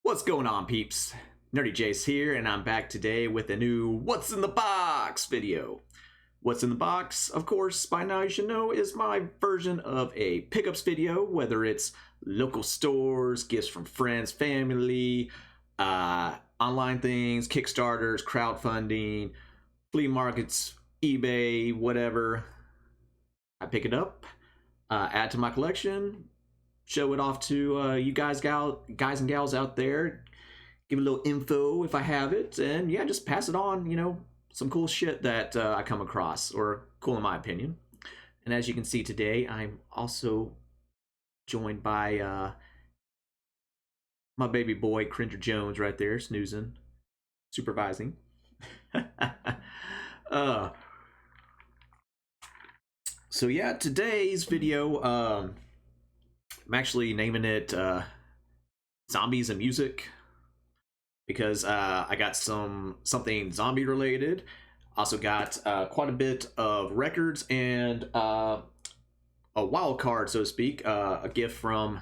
What's going on, peeps? Nerdy Jace here, and I'm back today with a new What's in the Box video. What's in the Box, of course, by now you should know, is my version of a pickups video, whether it's local stores, gifts from friends, family, online things, Kickstarters, crowdfunding, flea markets, eBay, whatever. I pick it up, add to my collection, show it off to you guys and gals out there, give a little info if I have it, and yeah, just pass it on, some cool shit that I come across, or cool in my opinion. And as you can see today, I'm also joined by my baby boy Cringer Jones right there, snoozing, supervising. So yeah, today's video, I'm actually naming it Zombies and Music, because I got something zombie related. Also got quite a bit of records and a wild card, so to speak, a gift from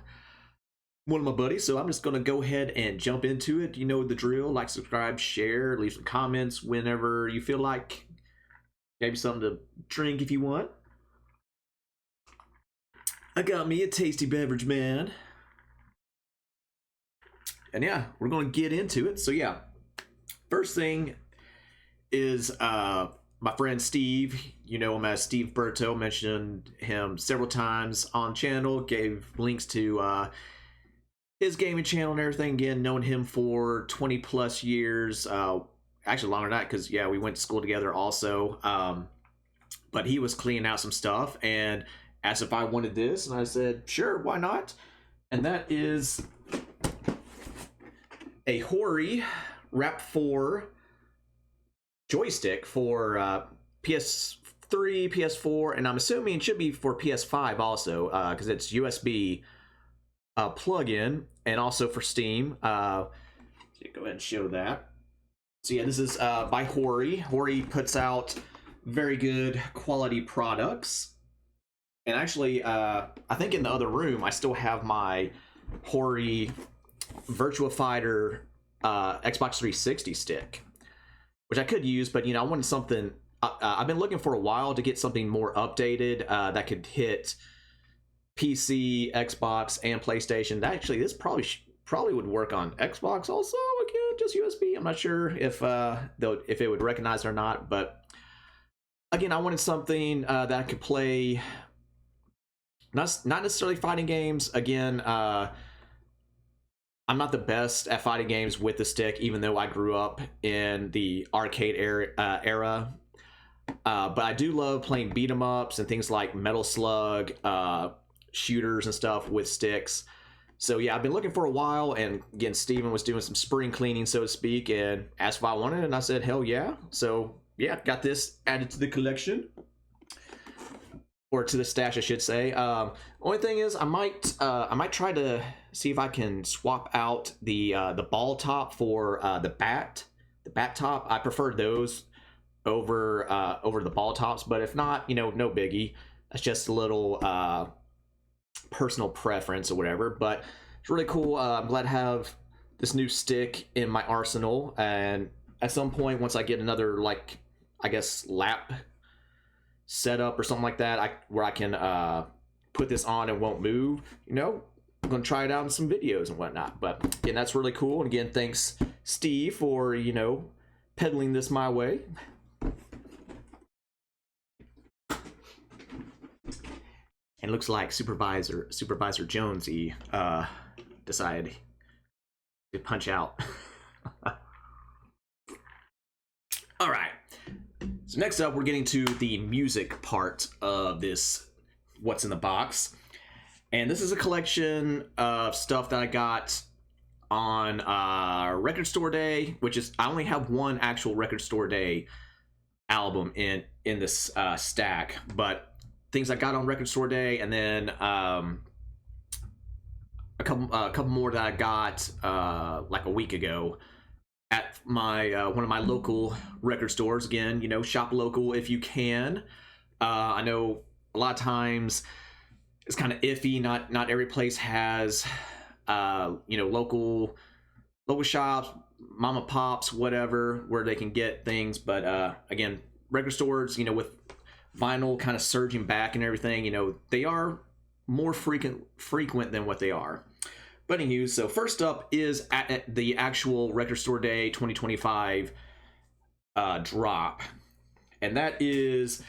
one of my buddies. So I'm just gonna go ahead and jump into it. You know the drill: like, subscribe, share, leave some comments whenever you feel like. Maybe something to drink if you want. I got me a tasty beverage, man. And yeah, we're going to get into it. So yeah, first thing is my friend Steve. You know him as Steve Berto. Mentioned him several times on channel. Gave links to his gaming channel and everything. Again, known him for 20 plus years. Actually longer than that, because yeah, we went to school together also. But he was cleaning out some stuff and asked if I wanted this, and I said sure, why not. And that is a Hori Rap 4 joystick for PS3, PS4, and I'm assuming it should be for PS5 also, because it's USB plug-in, and also for Steam. So go ahead and show that. So yeah, this is by Hori. Hori puts out very good quality products. And actually, I think in the other room, I still have my Hori Virtua Fighter Xbox 360 stick, which I could use, but I wanted something. I've been looking for a while to get something more updated that could hit PC, Xbox, and PlayStation. Actually, this probably would work on Xbox also. Again, just USB. I'm not sure if it would recognize it or not, but again, I wanted something that I could play. Not necessarily fighting games. Again, I'm not the best at fighting games with the stick, even though I grew up in the arcade era. But I do love playing beat 'em ups and things like Metal Slug, shooters and stuff with sticks. So yeah, I've been looking for a while, and again, Steven was doing some spring cleaning, so to speak, and asked if I wanted it, and I said hell yeah. So yeah, got this added to the collection. Or to the stash, I should say. Only thing is, I might try to see if I can swap out the ball top for the bat top. I prefer those over the ball tops, but if not, no biggie. That's just a little personal preference or whatever. But it's really cool. I'm glad to have this new stick in my arsenal, and at some point, once I get another, like, I guess, lap setup or something like that, where I can put this on and won't move, I'm gonna try it out in some videos and whatnot. But again, that's really cool, and again, thanks Steve for peddling this my way. And it looks like Supervisor Jonesy decided to punch out. All right. So next up, we're getting to the music part of this What's in the Box. And this is a collection of stuff that I got on Record Store Day, which is, I only have one actual Record Store Day album in this stack, but things I got on Record Store Day, and then a couple more that I got like a week ago at my one of my local record stores. Again, shop local if you can. I know a lot of times it's kind of iffy. Not every place has local local shops, mama pops, whatever, where they can get things. But again, record stores, with vinyl kind of surging back and everything, they are more frequent than what they are. But anywho, so first up is at the actual Record Store Day 2025 drop, and that is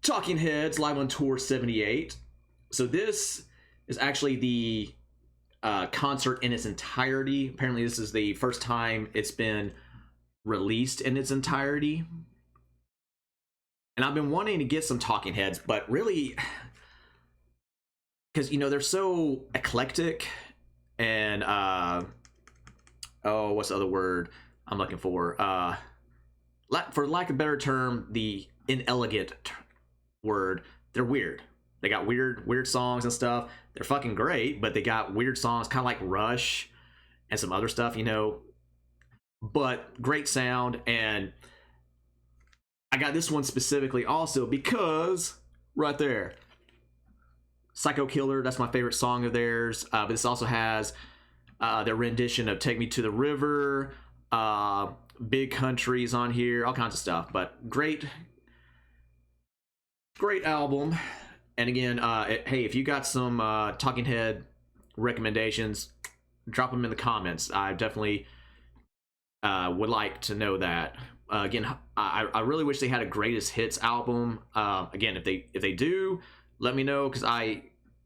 Talking Heads Live on Tour 78. So this is actually the concert in its entirety. Apparently this is the first time it's been released in its entirety. And I've been wanting to get some Talking Heads, but really, because they're so eclectic and what's the other word I'm looking for? For lack of a better term, the inelegant word. They're weird. They got weird songs and stuff. They're fucking great, but they got weird songs, kind of like Rush and some other stuff, But great sound, and I got this one specifically also because right there, Psycho Killer. That's my favorite song of theirs. But this also has their rendition of "Take Me to the River." Big Country's on here, all kinds of stuff. But great album. And again, hey, if you got some Talking Head recommendations, drop them in the comments. I definitely would like to know that. Again, I really wish they had a greatest hits album. Again, if they do, let me know, because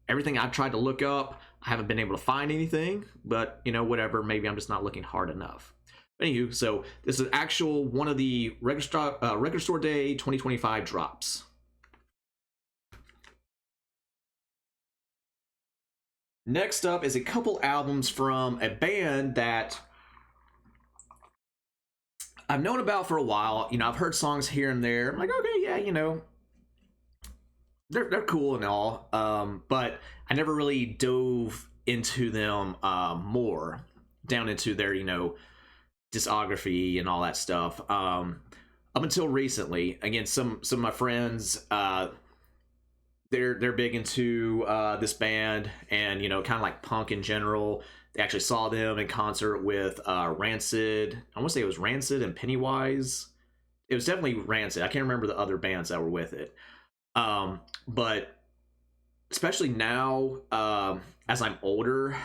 everything I've tried to look up, I haven't been able to find anything. But whatever, maybe I'm just not looking hard enough. Anywho, so this is actual one of the Record Store Day 2025 drops. Next up is a couple albums from a band that I've known about for a while. I've heard songs here and there. I'm like, okay, yeah, they're cool and all. But I never really dove into them more, down into their, discography and all that stuff. Up until recently, again, some of my friends, they're big into this band, and kind of like punk in general. They actually saw them in concert with Rancid. I want to say it was Rancid and Pennywise. It was definitely Rancid. I can't remember the other bands that were with it. But especially now, as I'm older,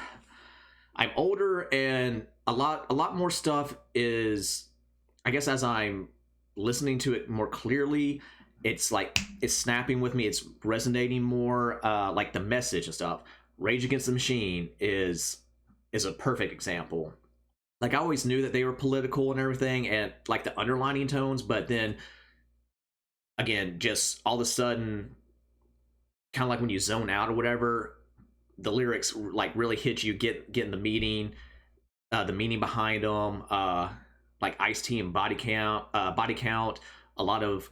and a lot more stuff is, I guess, as I'm listening to it more clearly, it's like it's snapping with me. It's resonating more, like the message and stuff. Rage Against the Machine is a perfect example. Like, I always knew that they were political and everything, and like the underlining tones, but then again, just all of a sudden, kind of like when you zone out or whatever, the lyrics like really hit you, getting the meaning behind them. Like Ice-T and Body Count, a lot of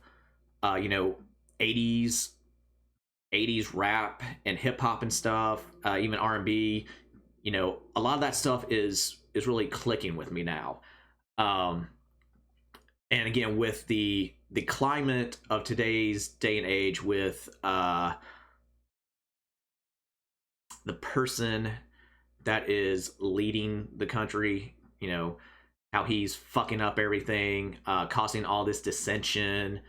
80s rap and hip hop and stuff, even R&B. A lot of that stuff is really clicking with me now. And again, with the climate of today's day and age, with the person that is leading the country, how he's fucking up everything, causing all this dissension,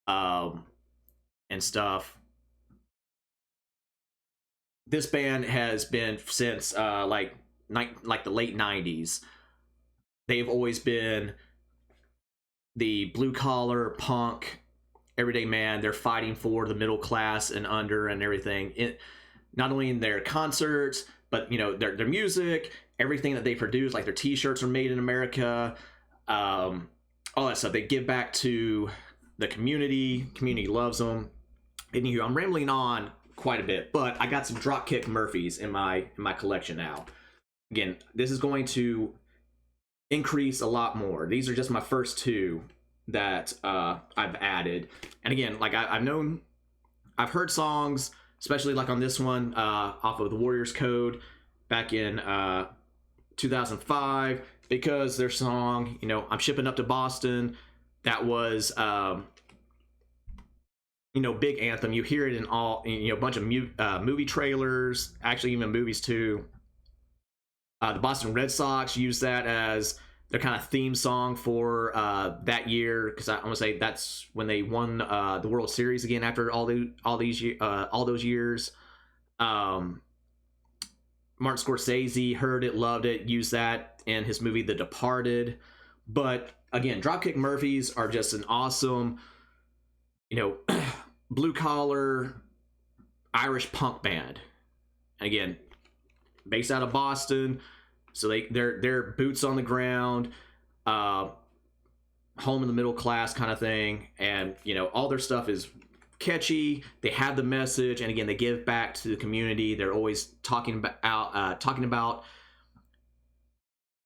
and stuff. This band has been since like the late 90s. They've always been the blue collar punk everyday man. They're fighting for the middle class and under and everything. Not only in their concerts, but their music, everything that they produce. Like their T-shirts are made in America, all that stuff. They give back to the community. Community loves them. Anywho, I'm rambling on quite a bit, but I got some Dropkick Murphys in my collection now. Again, this is going to increase a lot more. These are just my first two that I've added. And again, like I've heard songs, especially like on this one, off of the Warriors Code back in 2005, because their song, I'm Shipping Up to Boston, that was big anthem. You hear it in all, a bunch of movie trailers, actually even movies too. The Boston Red Sox used that as their kind of theme song for that year, because I want to say that's when they won the World Series again after all those years. Martin Scorsese heard it, loved it, used that in his movie The Departed. But again, Dropkick Murphys are just an awesome, blue collar Irish punk band. Again, based out of Boston, so they're boots on the ground, home in the middle class kind of thing, and all their stuff is catchy. They have the message, and again, they give back to the community. They're always talking about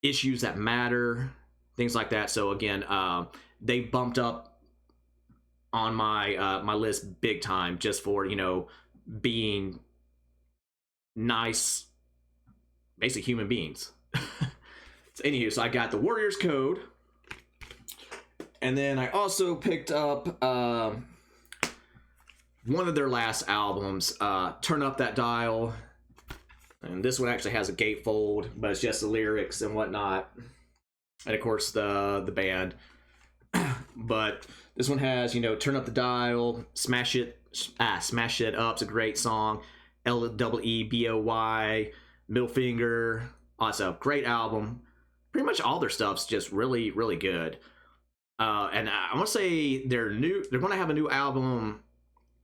issues that matter, things like that. So again, they bumped up on my list big time, just for being nice, basic human beings. So anywho, so I got the Warriors Code, and then I also picked up one of their last albums, Turn Up That Dial. And this one actually has a gatefold, but it's just the lyrics and whatnot, and of course the band. But this one has Turn Up the Dial, Smash It Up. It's a great song. LEEBOY, Middle Finger. Also, great album. Pretty much all their stuff's just really, really good. And I want to say they're going to have a new album,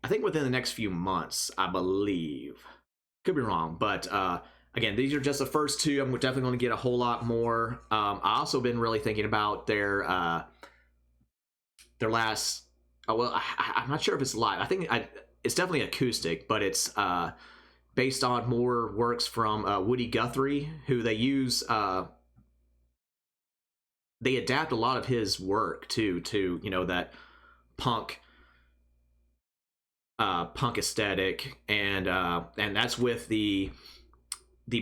I think within the next few months, I believe. Could be wrong, but again, these are just the first two. I'm definitely going to get a whole lot more. I also been really thinking about their last. I'm not sure if it's live. I think it's definitely acoustic, but it's based on more works from Woody Guthrie, who they use. They adapt a lot of his work to that punk aesthetic, and that's with the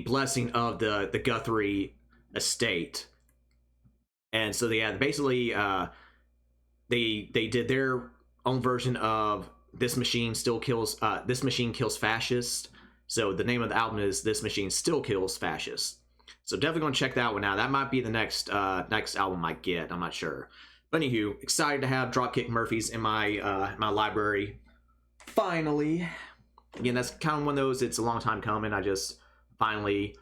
blessing of the Guthrie estate. And so basically they did their own version of This Machine Kills Fascists. So the name of the album is This Machine Still Kills Fascists. So definitely going to check that one out. That might be the next album I get. I'm not sure. But anywho, excited to have Dropkick Murphys in my library. Finally. Again, that's kind of one of those, it's a long time coming. I just finally,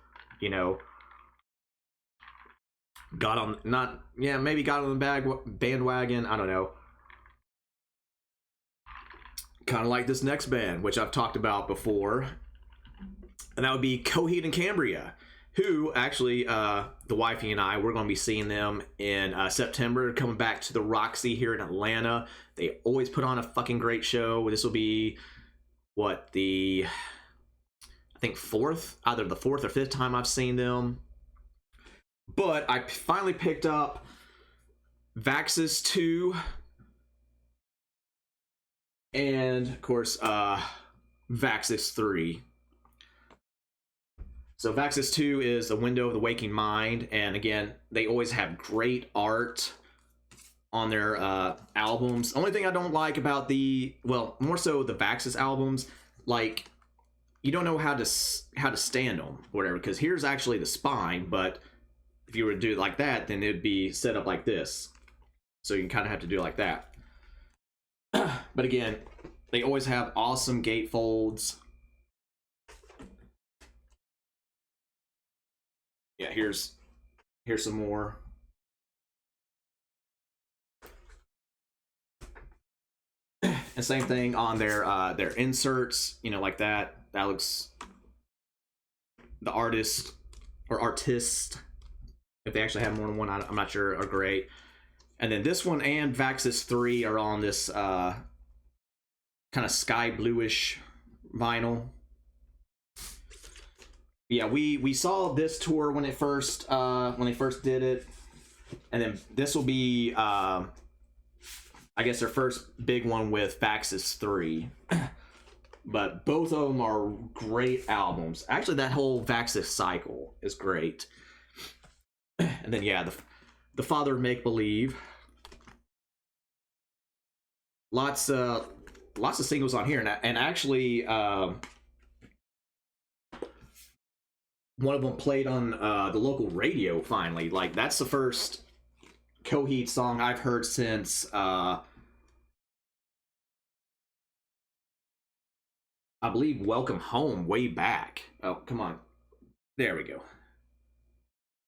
got on the bandwagon. I don't know. Kind of like this next band, which I've talked about before. And that would be Coheed and Cambria, who actually, the wifey and I, we're going to be seeing them in September, coming back to the Roxy here in Atlanta. They always put on a fucking great show. This will be, I think either the fourth or fifth time I've seen them. But I finally picked up Vaxxus 2. And, of course, Vaxxus 3. So Vaxxus 2 is The Window of the Waking Mind, and again, they always have great art on their albums. Only thing I don't like about more so the Vaxxus albums, like, you don't know how to stand them, or whatever, because here's actually the spine, but if you were to do it like that, then it'd be set up like this. So you kind of have to do it like that. But again, they always have awesome gatefolds. Yeah, here's some more. And same thing on their inserts, like that. That looks, the artist, if they actually have more than one, I'm not sure, are great. And then this one and Vaxxus 3 are on this kind of sky bluish vinyl. Yeah, we saw this tour when they first did it, and then this will be I guess their first big one with Vaxxus 3. But both of them are great albums. Actually, that whole Vaxxus cycle is great. And then yeah, the Father of Make Believe. Lots of singles on here, and actually one of them played on the local radio finally. Like, that's the first Coheed song I've heard since I believe Welcome Home, way back. Oh, come on. There we go.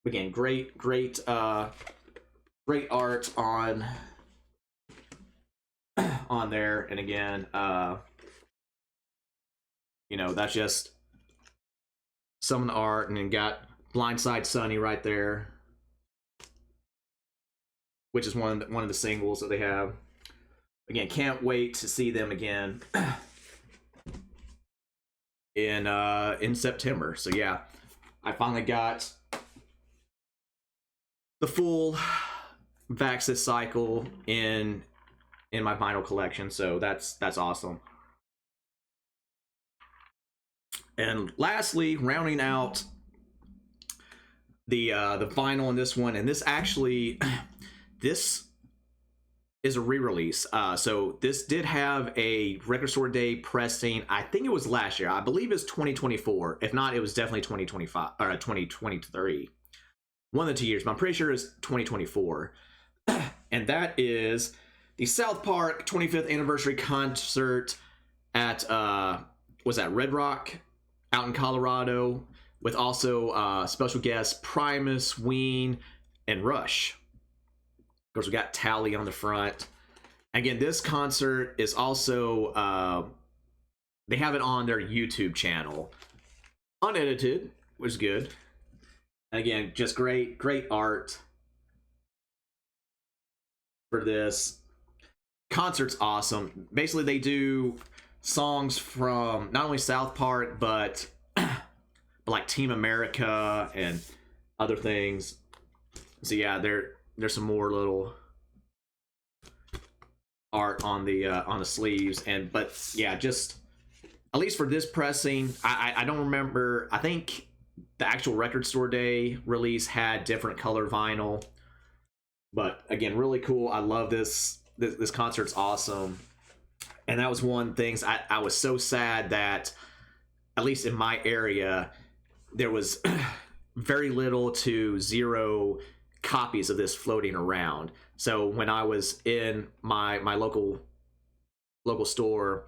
Again, great art on there. And again, you know, that's just some of the art, and then got Blindside Sunny right there, which is one of the singles that they have. Again, can't wait to see them again in September. So yeah, I finally got the full Vaxxis cycle in my vinyl collection, so that's awesome. And lastly, rounding out the vinyl in this one, and this actually this is a re-release. So this did have a Record Store Day pressing. I think it was last year. I believe it's 2024. If not, it was definitely 2025 or 2023. One of the 2 years, but I'm pretty sure it's 2024. And that is the South Park 25th anniversary concert at was that Red Rock out in Colorado, with also special guests Primus, Ween, and Rush. Of course, we got Tally on the front. Again, this concert is also they have it on their YouTube channel, unedited, which is good. And again, just great art for this. Concert's awesome. Basically, they do songs from not only South Park, but like Team America and other things. So yeah, there's some more little art on the sleeves, but yeah, just at least for this pressing, I don't remember. I think the actual Record Store Day release had different color vinyl, but again, really cool. I love this concert's awesome. And that was one thing. I was so sad that, at least in my area, there was very little to zero copies of this floating around. So when I was in my local store,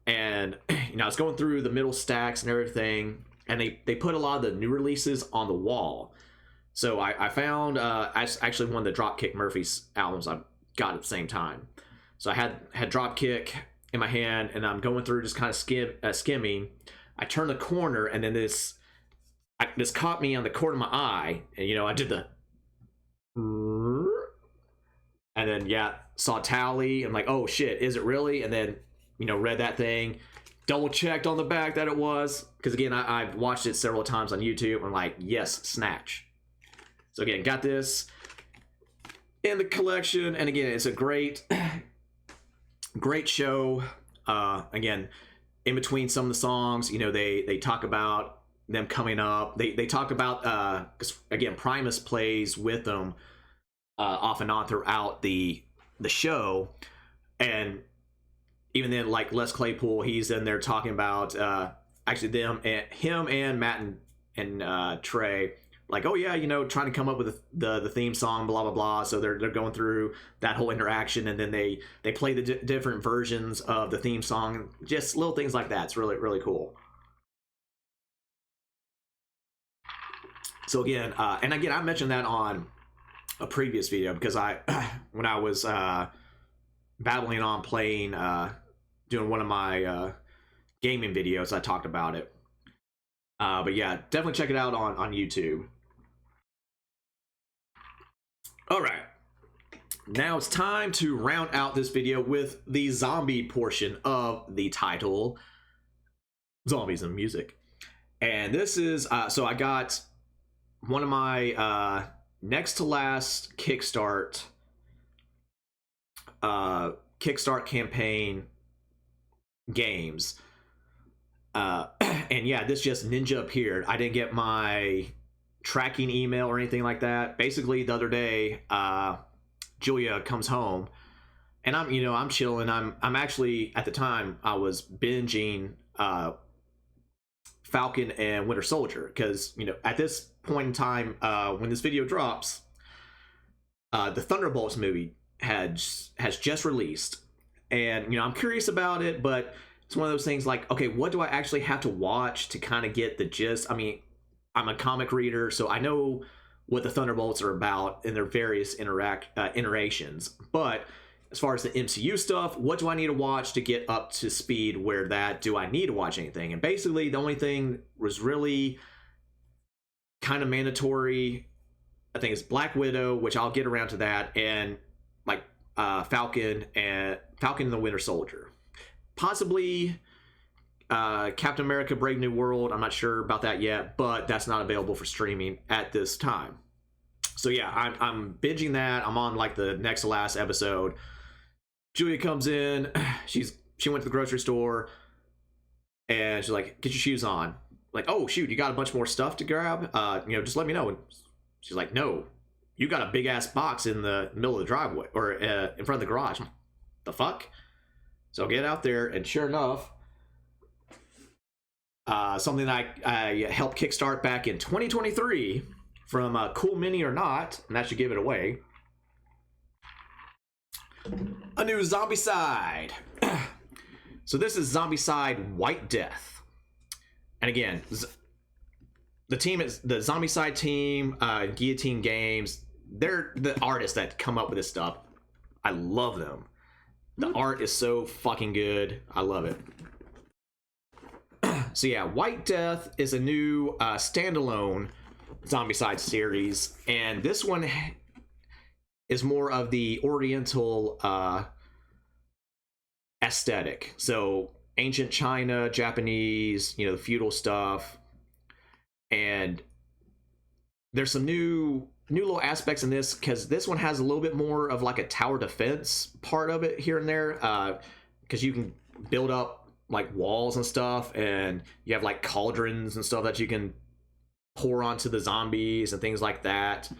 and you know, I was going through the middle stacks and everything, and they put a lot of the new releases on the wall. So I found actually one of the Dropkick Murphys albums I got at the same time. So I had Dropkick in my hand, and I'm going through just kind of skimming. I turned the corner, and then this caught me on the corner of my eye, and you know, I did the, and then yeah, saw Tally. I'm like, oh shit, is it really? And then, you know, read that thing, double checked on the back that it was, because again, I've watched it several times on YouTube. I'm like, yes, snatch. So again, got this in the collection, and again, it's a great show. Again, in between some of the songs, you know, they talk about them coming up. They talk about because again, Primus plays with them off and on throughout the show, and even then, like Les Claypool, he's in there talking about actually him and Matt and Trey, like, oh yeah, you know, trying to come up with the theme song, blah blah blah. So they're going through that whole interaction, and then they play the different versions of the theme song, just little things like that. It's really cool. So again, and again, I mentioned that on a previous video, because when I was battling on playing, doing one of my gaming videos, I talked about it. But yeah, definitely check it out on YouTube. All right, now it's time to round out this video with the zombie portion of the title, Zombies and Music. And this is, so I got one of my next to last Kickstart campaign games. And yeah, this just ninja appeared. I didn't get my tracking email or anything like that. Basically, the other day, Julia comes home, and I'm chilling. I'm actually, at the time, I was binging Falcon and Winter Soldier, because at this point in time, when this video drops, the Thunderbolts movie has just released, and I'm curious about it, but it's one of those things like, okay, what do I actually have to watch to kind of get the gist? I mean, I'm a comic reader, so I know what the Thunderbolts are about in their various iterations, but as far as the MCU stuff, what do I need to watch to get up to speed where that do I need to watch anything? And basically the only thing was really kind of mandatory, I think, is Black Widow, which I'll get around to that, and like Falcon and the Winter Soldier. Possibly Captain America Brave New World. I'm not sure about that yet, but that's not available for streaming at this time. So yeah, I'm binging that. I'm on like the next to last episode. Julia comes in. She went to the grocery store, and she's like, "Get your shoes on." Like, "Oh shoot, you got a bunch more stuff to grab? Just let me know." And she's like, "No, you got a big ass box in the middle of the driveway or in front of the garage." I'm like, the fuck? So I get out there, and sure enough, something that I helped kickstart back in 2023 from Cool Mini or Not, and that should give it away. A new Zombicide. So this is Zombicide White Death. And again, the team is the Zombicide team, Guillotine Games. They're the artists that come up with this stuff. I love them. The art is so fucking good. I love it. So yeah, White Death is a new standalone Zombicide series, and this one is more of the Oriental aesthetic. So ancient China, Japanese, the feudal stuff, and there's some new little aspects in this, because this one has a little bit more of like a tower defense part of it here and there, because you can build up like walls and stuff, and you have like cauldrons and stuff that you can pour onto the zombies and things like that.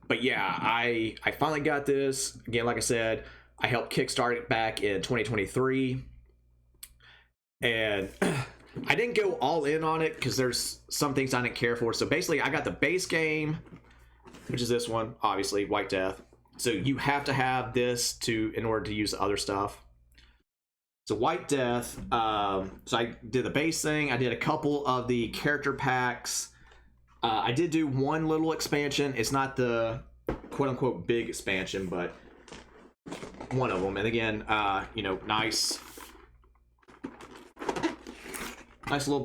But yeah, I finally got this. Again, like I said, I helped kickstart it back in 2023, and I didn't go all in on it because there's some things I didn't care for. So basically, I got the base game, which is this one, obviously, White Death. So you have to have this in order to use the other stuff. So White Death, so I did the base thing. I did a couple of the character packs. I did do one little expansion. It's not the quote-unquote big expansion, but one of them. And again, nice little